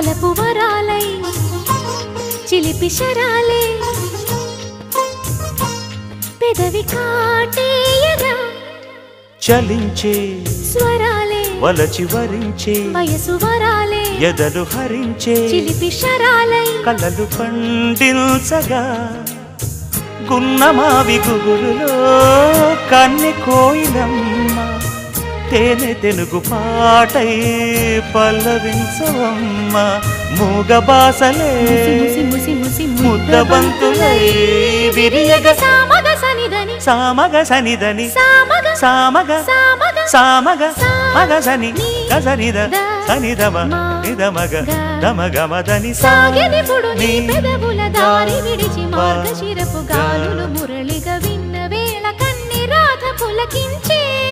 వలపు వరాలై చిలిపి శరాలే పెదవి కాటేయగా చలించే స్వరాలే వలచి వరించే వయసు వరాలే ఎదలు హరించే చిలిపి శరాలై కలలు పండించగా గున్నమావి గుగులులో కన్నె కోయిలమ్మ తేనె తెనుగు పాటై పల్లవించవమ్మ మూగ బాసలే ముద్దబంతులై విరియగ సామగ సనిదని సామగ సనిదని సామగ సామగ సామగ సామగ మగ సని గసనిద సనిదమ నిదమగ దమగమదని సాగెనిపుడు నీ పెదవుల దారి విడిచి మార్గశిరపు గాలులు మురళిగా విన్న వేళ కన్ని రాధ పులకించే